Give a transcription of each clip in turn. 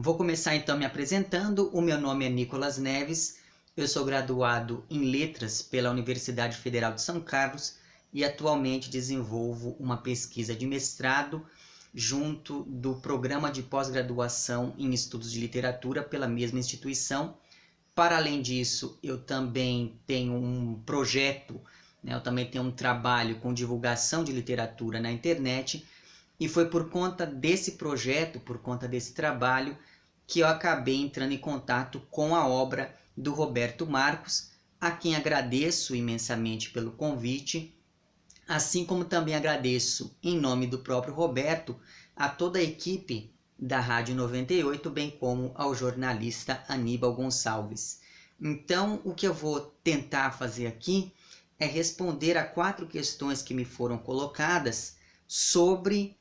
Vou começar então me apresentando. O meu nome é Nicolas Neves, eu sou graduado em Letras pela Universidade Federal de São Carlos e atualmente desenvolvo uma pesquisa de mestrado junto do Programa de Pós-Graduação em Estudos de Literatura pela mesma instituição. Para além disso, eu também tenho um projeto, eu também tenho um trabalho com divulgação de literatura na internet, e foi por conta desse projeto, por conta desse trabalho, que eu acabei entrando em contato com a obra do Roberto Marcos, a quem agradeço imensamente pelo convite, assim como também agradeço, em nome do próprio Roberto, a toda a equipe da Rádio 98, bem como ao jornalista Aníbal Gonçalves. Então, o que eu vou tentar fazer aqui é responder a 4 questões que me foram colocadas sobre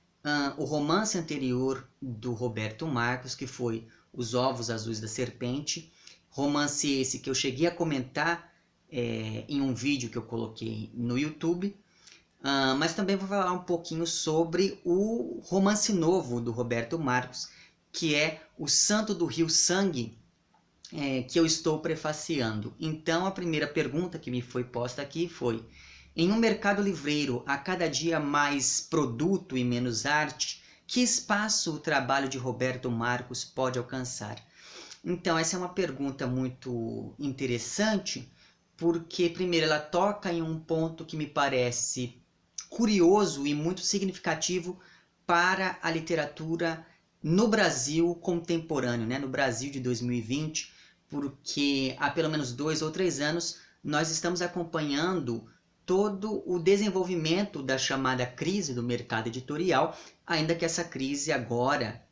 o romance anterior do Roberto Marcos, que foi Os Ovos Azuis da Serpente, romance esse que eu cheguei a comentar em um vídeo que eu coloquei no YouTube, mas também vou falar um pouquinho sobre o romance novo do Roberto Marcos, que é O Santo do Rio Sangue, que eu estou prefaciando. Então, a primeira pergunta que me foi posta aqui foi: em um mercado livreiro a cada dia mais produto e menos arte, que espaço o trabalho de Roberto Marcos pode alcançar? Então, essa é uma pergunta muito interessante, porque, primeiro, ela toca em um ponto que me parece curioso e muito significativo para a literatura no Brasil contemporâneo, no Brasil de 2020, porque há pelo menos 2 ou 3 anos nós estamos acompanhando todo o desenvolvimento da chamada crise do mercado editorial, ainda que essa crise agora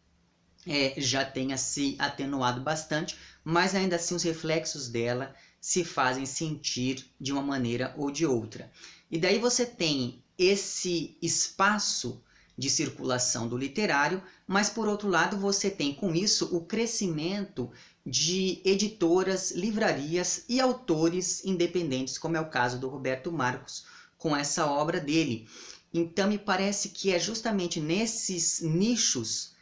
já tenha se atenuado bastante, mas ainda assim os reflexos dela se fazem sentir de uma maneira ou de outra. E daí você tem esse espaço de circulação do literário, mas por outro lado você tem com isso o crescimento de editoras, livrarias e autores independentes, como é o caso do Roberto Marcos com essa obra dele. Então me parece que é justamente nesses nichos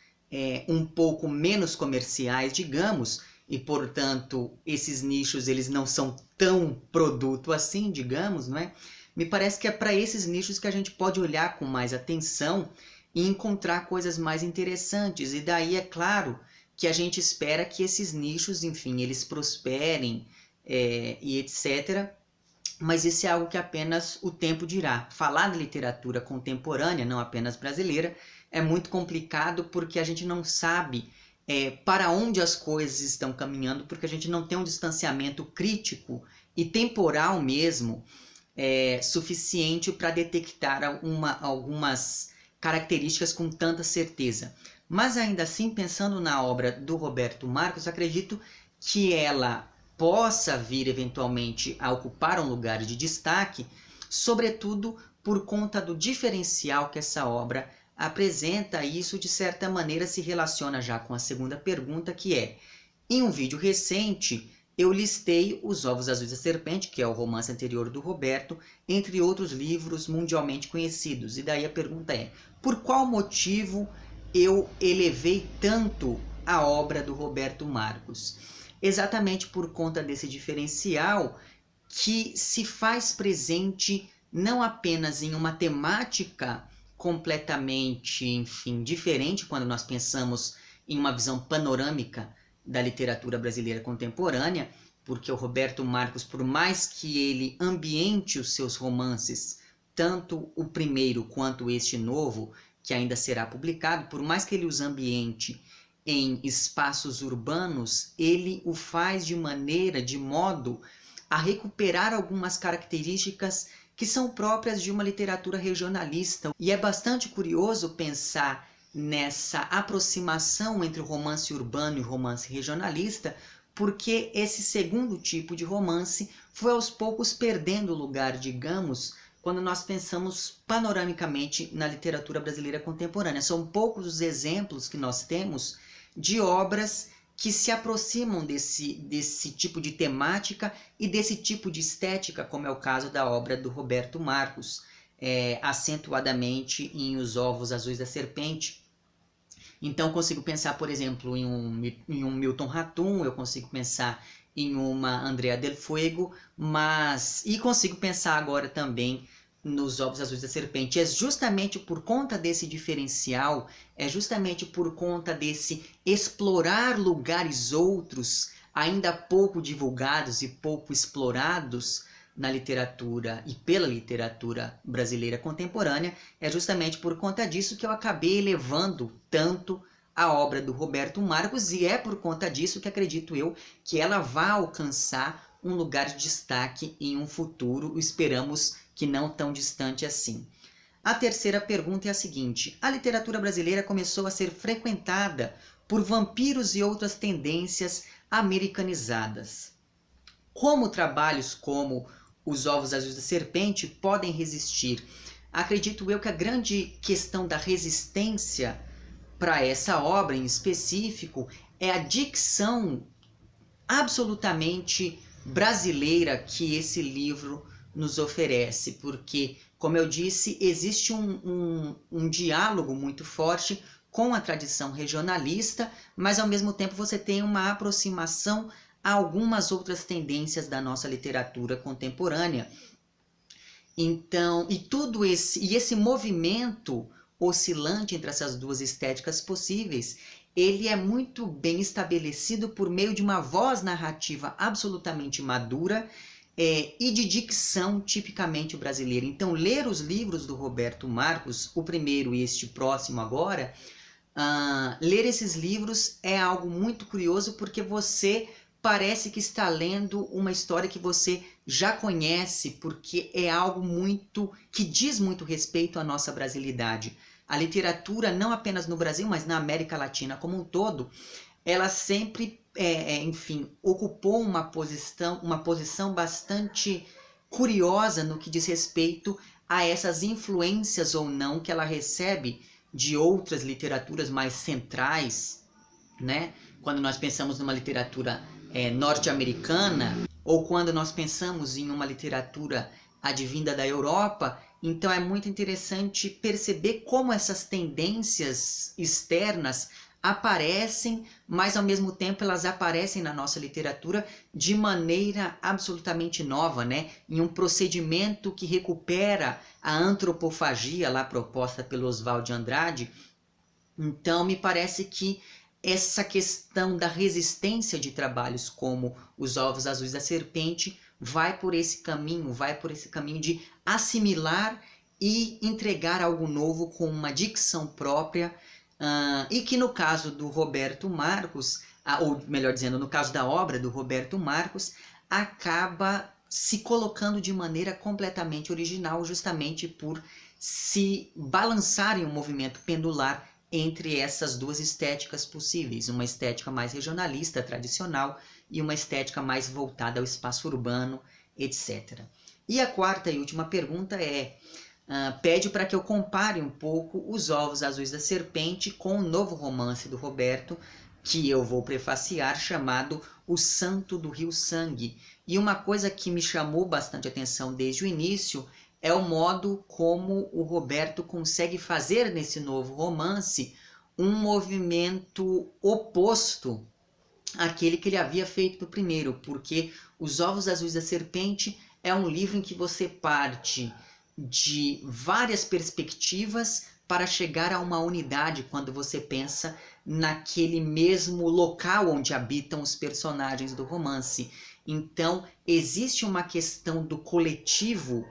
um pouco menos comerciais, digamos, e portanto esses nichos eles não são tão produto assim, digamos, não é? Me parece que é para esses nichos que a gente pode olhar com mais atenção e encontrar coisas mais interessantes. E daí é claro que a gente espera que esses nichos, enfim, eles prosperem e etc. Mas isso é algo que apenas o tempo dirá. Falar de literatura contemporânea, não apenas brasileira, é muito complicado porque a gente não sabe para onde as coisas estão caminhando, porque a gente não tem um distanciamento crítico e temporal mesmo suficiente para detectar algumas características com tanta certeza. Mas ainda assim, pensando na obra do Roberto Marcos, acredito que ela possa vir eventualmente a ocupar um lugar de destaque, sobretudo por conta do diferencial que essa obra apresenta. E isso de certa maneira se relaciona já com a segunda pergunta, que é: em um vídeo recente eu listei Os Ovos Azuis da Serpente, que é o romance anterior do Roberto, entre outros livros mundialmente conhecidos. E daí a pergunta é: por qual motivo eu elevei tanto a obra do Roberto Marcos? Exatamente por conta desse diferencial que se faz presente não apenas em uma temática completamente, enfim, diferente quando nós pensamos em uma visão panorâmica da literatura brasileira contemporânea, porque o Roberto Marcos, por mais que ele ambiente os seus romances, tanto o primeiro quanto este novo, que ainda será publicado, por mais que ele os ambiente em espaços urbanos, ele o faz de modo a recuperar algumas características que são próprias de uma literatura regionalista. E é bastante curioso pensar nessa aproximação entre o romance urbano e o romance regionalista, porque esse segundo tipo de romance foi aos poucos perdendo lugar, digamos, quando nós pensamos panoramicamente na literatura brasileira contemporânea. São poucos os exemplos que nós temos de obras que se aproximam desse tipo de temática e desse tipo de estética, como é o caso da obra do Roberto Marcos, acentuadamente em Os Ovos Azuis da Serpente. Então, eu consigo pensar, por exemplo, em um Milton Ratum, eu consigo pensar em uma Andrea del Fuego, e consigo pensar agora também nos Ovos Azuis da Serpente. É justamente por conta desse diferencial, é justamente por conta desse explorar lugares outros, ainda pouco divulgados e pouco explorados na literatura e pela literatura brasileira contemporânea, é justamente por conta disso que eu acabei elevando tanto a obra do Roberto Marcos, e é por conta disso que acredito eu que ela vai alcançar um lugar de destaque em um futuro, esperamos que não tão distante assim. A terceira pergunta é a seguinte: a literatura brasileira começou a ser frequentada por vampiros e outras tendências americanizadas. Como trabalhos como Os Ovos Azuis da Serpente podem resistir? Acredito eu que a grande questão da resistência para essa obra em específico é a dicção absolutamente brasileira que esse livro nos oferece, porque, como eu disse, existe um diálogo muito forte com a tradição regionalista, mas ao mesmo tempo você tem uma aproximação a algumas outras tendências da nossa literatura contemporânea. Então, esse movimento oscilante entre essas duas estéticas possíveis, ele é muito bem estabelecido por meio de uma voz narrativa absolutamente madura e de dicção tipicamente brasileira. Então, ler os livros do Roberto Marcos, o primeiro e este próximo agora, ler esses livros é algo muito curioso, porque você parece que está lendo uma história que você já conhece, porque é algo que diz muito respeito à nossa brasilidade. A literatura, não apenas no Brasil, mas na América Latina como um todo, ela sempre, enfim, ocupou uma posição bastante curiosa no que diz respeito a essas influências ou não que ela recebe de outras literaturas mais centrais, né? Quando nós pensamos numa literatura norte-americana, ou quando nós pensamos em uma literatura advinda da Europa, então é muito interessante perceber como essas tendências externas aparecem, mas ao mesmo tempo elas aparecem na nossa literatura de maneira absolutamente nova, né? Em um procedimento que recupera a antropofagia lá proposta pelo Oswald de Andrade. Então me parece que essa questão da resistência de trabalhos como Os Ovos Azuis da Serpente vai por esse caminho de assimilar e entregar algo novo com uma dicção própria, e que no caso do Roberto Marcos, ou melhor dizendo, no caso da obra do Roberto Marcos, acaba se colocando de maneira completamente original, justamente por se balançar em um movimento pendular entre essas duas estéticas possíveis, uma estética mais regionalista, tradicional, e uma estética mais voltada ao espaço urbano, etc. E a quarta e última pergunta pede para que eu compare um pouco Os Ovos Azuis da Serpente com o novo romance do Roberto, que eu vou prefaciar, chamado O Santo do Rio Sangue. E uma coisa que me chamou bastante atenção desde o início é o modo como o Roberto consegue fazer nesse novo romance um movimento oposto àquele que ele havia feito no primeiro, porque Os Ovos Azuis da Serpente é um livro em que você parte de várias perspectivas para chegar a uma unidade quando você pensa naquele mesmo local onde habitam os personagens do romance. Então, existe uma questão do coletivo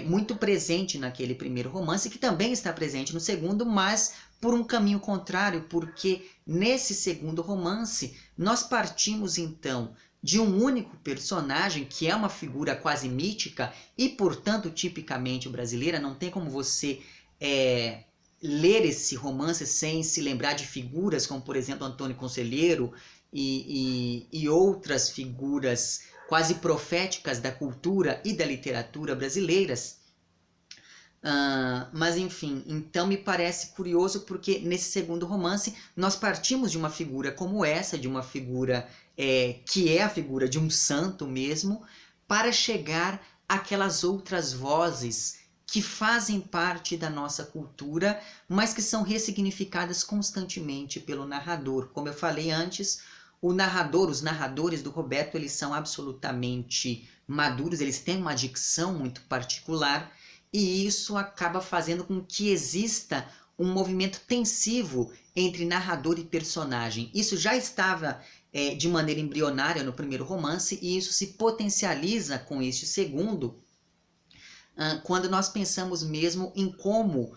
muito presente naquele primeiro romance, que também está presente no segundo, mas por um caminho contrário, porque nesse segundo romance nós partimos então de um único personagem, que é uma figura quase mítica e, portanto, tipicamente brasileira. Não tem como você ler esse romance sem se lembrar de figuras como, por exemplo, Antônio Conselheiro e outras figuras quase proféticas da cultura e da literatura brasileiras. Mas enfim, então me parece curioso, porque nesse segundo romance nós partimos de uma figura como essa, de uma figura que é a figura de um santo mesmo, para chegar àquelas outras vozes que fazem parte da nossa cultura, mas que são ressignificadas constantemente pelo narrador. Como eu falei antes, os narradores do Roberto, eles são absolutamente maduros, eles têm uma dicção muito particular, e isso acaba fazendo com que exista um movimento tensivo entre narrador e personagem. Isso já estava de maneira embrionária no primeiro romance, e isso se potencializa com este segundo, quando nós pensamos mesmo em como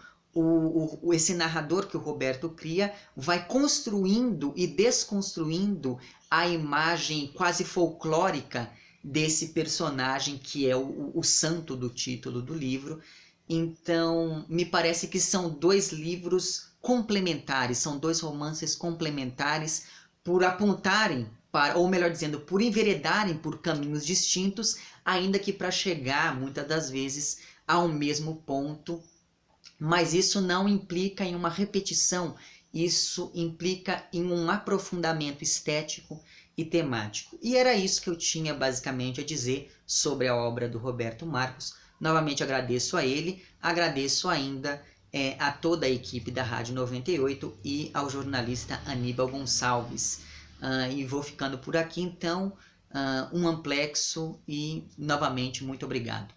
esse narrador que o Roberto cria vai construindo e desconstruindo a imagem quase folclórica desse personagem que é o santo do título do livro. Então, me parece que são dois livros complementares, são dois romances complementares por apontarem para, ou melhor dizendo, por enveredarem por caminhos distintos, ainda que para chegar, muitas das vezes, ao mesmo ponto. Mas isso não implica em uma repetição, isso implica em um aprofundamento estético e temático. E era isso que eu tinha basicamente a dizer sobre a obra do Roberto Marcos. Novamente agradeço a ele, agradeço ainda a toda a equipe da Rádio 98 e ao jornalista Aníbal Gonçalves. E vou ficando por aqui então, um amplexo e novamente muito obrigado.